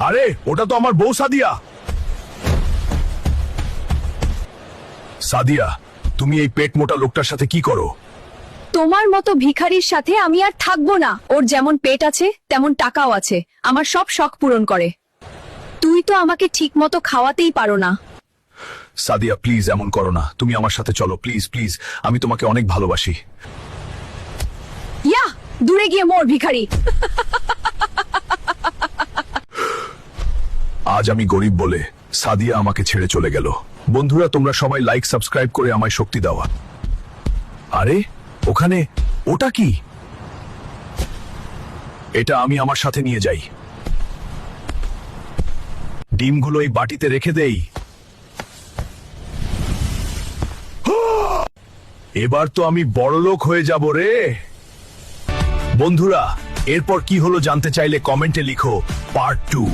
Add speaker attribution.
Speaker 1: আরে ওটা তো আমার বউ সাদিয়া। সাদিয়া, তুমি এই পেট মোটা লোকটার সাথে কি করো?
Speaker 2: তোমার মতো ভিখারির সাথে আমি আর থাকবো না। ওর যেমন পেট আছে তেমন টাকাও আছে, আমার সব শখ পূরণ করে। তুই তো আমাকে ঠিক মতো খাওয়াতেই পারো না।
Speaker 1: সাদিয়া প্লিজ এমন করো না, তুমি আমার সাথে চলো প্লিজ প্লিজ, আমি তোমাকে অনেক ভালোবাসি।
Speaker 2: ইয়া, দূরে গিয়ে মর ভিখারি।
Speaker 1: আজ আমি গরিব বলে সাদিয়া আমাকে ছেড়ে চলে গেল। বন্ধুরা, তোমরা সবাই লাইক সাবস্ক্রাইব করে আমায় শক্তি দাও। আরে ওখানে ওটা কি? এটা আমি আমার সাথে নিয়ে যাই। ডিমগুলো এই বাটিতে রেখে দেই। এবার তো আমি বড়লোক হয়ে যাব রে। বন্ধুরা, এরপর কি হলো জানতে চাইলে কমেন্টে লিখো পার্ট 2।